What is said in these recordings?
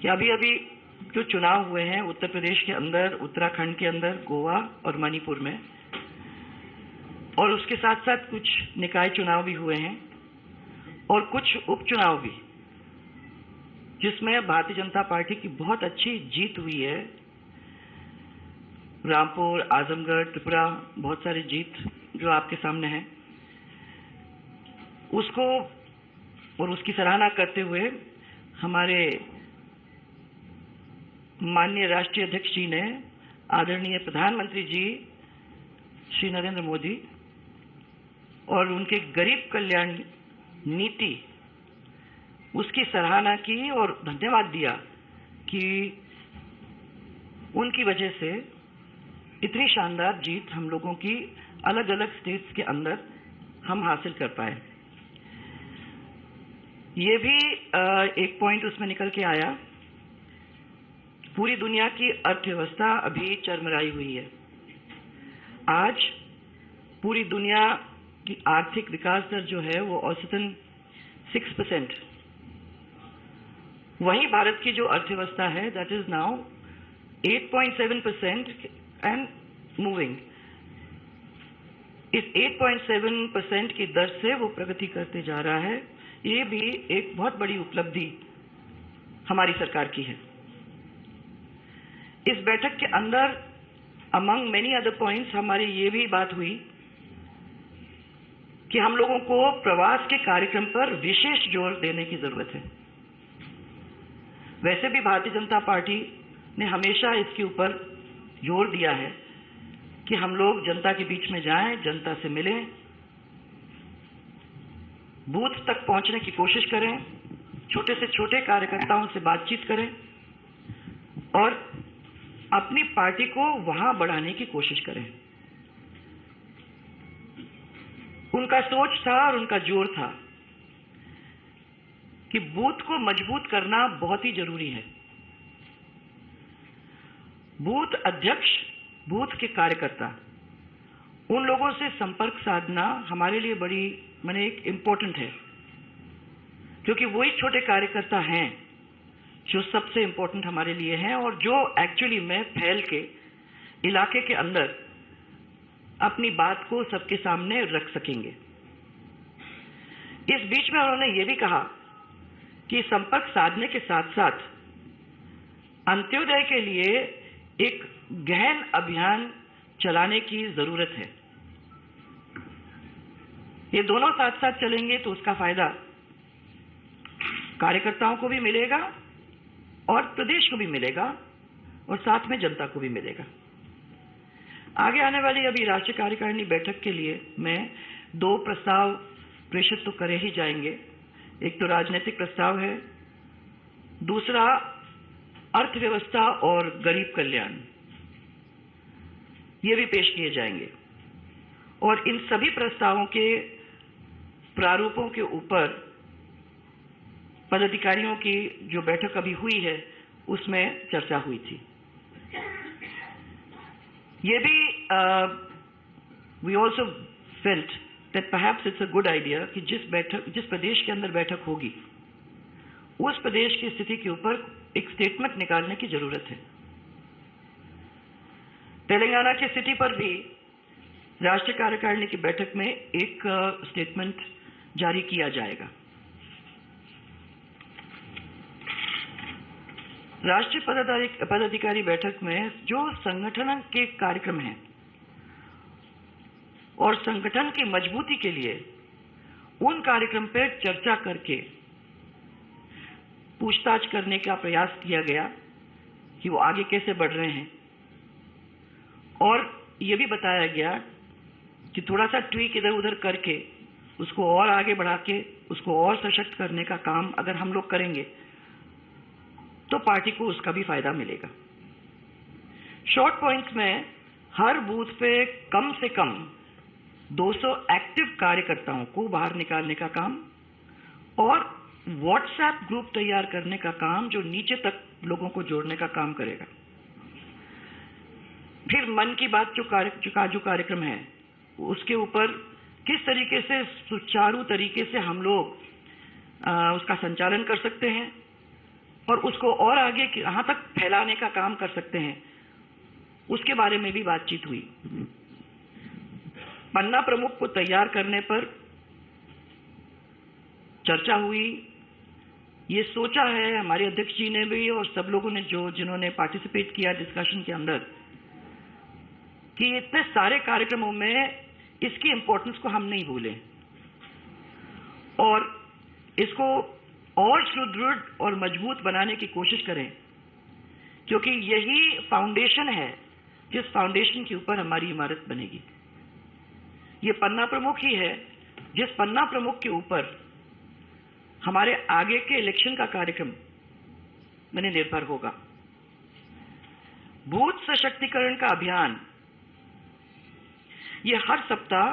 कि अभी अभी जो चुनाव हुए हैं उत्तर प्रदेश के अंदर, उत्तराखंड के अंदर, गोवा और मणिपुर में, और उसके साथ साथ कुछ निकाय चुनाव भी हुए हैं और कुछ उपचुनाव भी, जिसमें भारतीय जनता पार्टी की बहुत अच्छी जीत हुई है। रामपुर, आजमगढ़, त्रिपुरा, बहुत सारी जीत जो आपके सामने है, उसको और उसकी सराहना करते हुए हमारे माननीय राष्ट्रीय अध्यक्ष जी ने, आदरणीय प्रधानमंत्री जी श्री नरेंद्र मोदी, और उनके गरीब कल्याण नीति, उसकी सराहना की और धन्यवाद दिया कि उनकी वजह से इतनी शानदार जीत हम लोगों की अलग अलग स्टेट्स के अंदर हम हासिल कर पाए। ये भी एक पॉइंट उसमें निकल के आया, पूरी दुनिया की अर्थव्यवस्था अभी चरमराई हुई है। आज पूरी दुनिया की आर्थिक विकास दर जो है वो औसतन 6%, वहीं भारत की जो अर्थव्यवस्था है that is now 8.7% and moving. इस 8.7% की दर से वो प्रगति करते जा रहा है। ये भी एक बहुत बड़ी उपलब्धि हमारी सरकार की है। इस बैठक के अंदर अमंग मेनी अदर पॉइंट्स हमारी ये भी बात हुई कि हम लोगों को प्रवास के कार्यक्रम पर विशेष जोर देने की जरूरत है। वैसे भी भारतीय जनता पार्टी ने हमेशा इसके ऊपर जोर दिया है कि हम लोग जनता के बीच में जाएं, जनता से मिलें, बूथ तक पहुंचने की कोशिश करें, छोटे से छोटे कार्यकर्ताओं से बातचीत करें और अपनी पार्टी को वहां बढ़ाने की कोशिश करें। उनका सोच था और उनका जोर था कि बूथ को मजबूत करना बहुत ही जरूरी है। बूथ अध्यक्ष, बूथ के कार्यकर्ता, उन लोगों से संपर्क साधना हमारे लिए बड़ी एक इम्पोर्टेंट है, क्योंकि वही छोटे कार्यकर्ता हैं जो सबसे इम्पोर्टेंट हमारे लिए हैं और जो एक्चुअली में फैल के इलाके के अंदर अपनी बात को सबके सामने रख सकेंगे। इस बीच में उन्होंने ये भी कहा कि संपर्क साधने के साथ साथ अंत्योदय के लिए एक गहन अभियान चलाने की जरूरत है। ये दोनों साथ साथ चलेंगे तो उसका फायदा कार्यकर्ताओं को भी मिलेगा और प्रदेश को भी मिलेगा और साथ में जनता को भी मिलेगा। आगे आने वाली अभी राष्ट्रीय कार्यकारिणी बैठक के लिए मैं 2 प्रस्ताव प्रेषित तो करे ही जाएंगे। एक तो राजनीतिक प्रस्ताव है, दूसरा अर्थव्यवस्था और गरीब कल्याण, ये भी पेश किए जाएंगे। और इन सभी प्रस्तावों के प्रारूपों के ऊपर पदाधिकारियों की जो बैठक अभी हुई है उसमें चर्चा हुई थी। ये भी we also felt that perhaps it's a good idea कि जिस प्रदेश के अंदर बैठक होगी उस प्रदेश की स्थिति के ऊपर एक स्टेटमेंट निकालने की जरूरत है। तेलंगाना की स्थिति पर भी राष्ट्रीय कार्यकारिणी की बैठक में एक स्टेटमेंट जारी किया जाएगा। राष्ट्रीय पदाधिकारी बैठक में जो संगठन के कार्यक्रम हैं और संगठन की मजबूती के लिए उन कार्यक्रम पर चर्चा करके पूछताछ करने का प्रयास किया गया कि वो आगे कैसे बढ़ रहे हैं, और ये भी बताया गया कि थोड़ा सा ट्वीक इधर उधर करके उसको और आगे बढ़ा के उसको और सशक्त करने का काम अगर हम लोग करेंगे तो पार्टी को उसका भी फायदा मिलेगा। शॉर्ट पॉइंट्स में हर बूथ पे कम से कम 200 एक्टिव कार्यकर्ताओं को बाहर निकालने का काम और व्हाट्सएप ग्रुप तैयार करने का काम जो नीचे तक लोगों को जोड़ने का काम करेगा। फिर मन की बात जो कार्यक्रम है उसके ऊपर किस तरीके से सुचारू तरीके से हम लोग उसका संचालन कर सकते हैं, और उसको और आगे कहाँ तक फैलाने का काम कर सकते हैं, उसके बारे में भी बातचीत हुई। पन्ना प्रमुख को तैयार करने पर चर्चा हुई। ये सोचा है हमारे अध्यक्ष जी ने भी और सब लोगों ने जिन्होंने पार्टिसिपेट किया डिस्कशन के अंदर, कि इतने सारे कार्यक्रमों में इसकी इंपॉर्टेंस को हम नहीं भूलें और इसको और सुदृढ़ और मजबूत बनाने की कोशिश करें, क्योंकि यही फाउंडेशन है जिस फाउंडेशन के ऊपर हमारी इमारत बनेगी। ये पन्ना प्रमुख ही है जिस पन्ना प्रमुख के ऊपर हमारे आगे के इलेक्शन का कार्यक्रम मैंने निर्भर होगा। बूथ सशक्तिकरण का अभियान, ये हर सप्ताह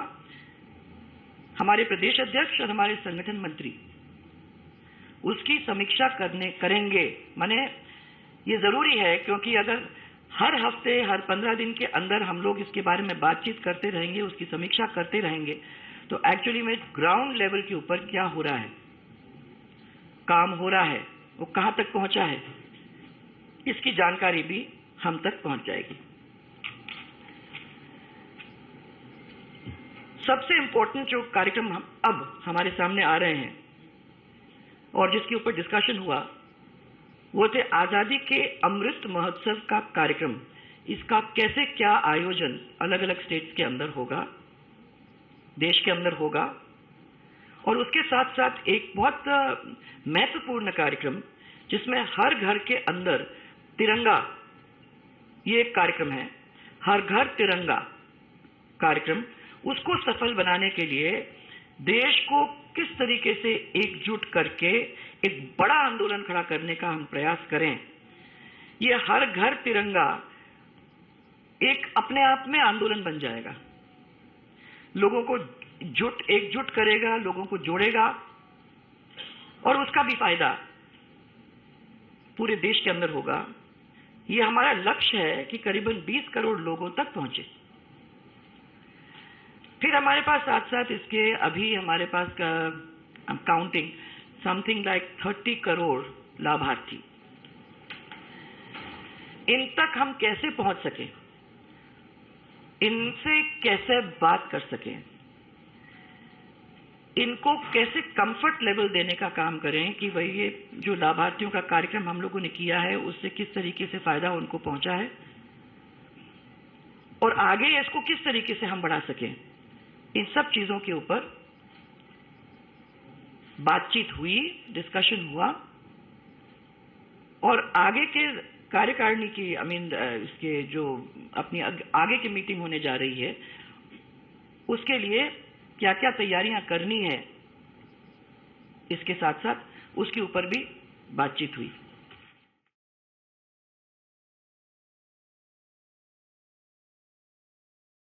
हमारे प्रदेश अध्यक्ष और हमारे संगठन मंत्री उसकी समीक्षा करेंगे। माने ये जरूरी है, क्योंकि अगर हर हफ्ते हर 15 दिन के अंदर हम लोग इसके बारे में बातचीत करते रहेंगे, उसकी समीक्षा करते रहेंगे, तो एक्चुअली में ग्राउंड लेवल के ऊपर क्या हो रहा है, काम हो रहा है, वो कहां तक पहुंचा है, इसकी जानकारी भी हम तक पहुंच जाएगी। सबसे इंपॉर्टेंट जो कार्यक्रम अब हमारे सामने आ रहे हैं और जिसके ऊपर डिस्कशन हुआ, वो थे आजादी के अमृत महोत्सव का कार्यक्रम। इसका कैसे क्या आयोजन अलग अलग स्टेट्स के अंदर होगा, देश के अंदर होगा, और उसके साथ साथ एक बहुत महत्वपूर्ण कार्यक्रम जिसमें हर घर के अंदर तिरंगा, ये एक कार्यक्रम है, हर घर तिरंगा कार्यक्रम, उसको सफल बनाने के लिए देश को किस तरीके से एकजुट करके एक बड़ा आंदोलन खड़ा करने का हम प्रयास करें। ये हर घर तिरंगा एक अपने आप में आंदोलन बन जाएगा, लोगों को एकजुट करेगा, लोगों को जोड़ेगा, और उसका भी फायदा पूरे देश के अंदर होगा। ये हमारा लक्ष्य है कि करीबन 20 करोड़ लोगों तक पहुंचे। फिर हमारे पास साथ साथ इसके अभी हमारे पास काउंटिंग समथिंग लाइक 30 करोड़ लाभार्थी। इन तक हम कैसे पहुंच सके, इनसे कैसे बात कर सकें, इनको कैसे कंफर्ट लेवल देने का काम करें कि भाई ये जो लाभार्थियों का कार्यक्रम हम लोगों ने किया है उससे किस तरीके से फायदा उनको पहुंचा है और आगे इसको किस तरीके से हम बढ़ा सकें। इन सब चीजों के ऊपर बातचीत हुई, डिस्कशन हुआ, और आगे के कार्यकारिणी की इसके जो अपनी आगे की मीटिंग होने जा रही है उसके लिए क्या क्या तैयारियां करनी है, इसके साथ साथ उसके ऊपर भी बातचीत हुई।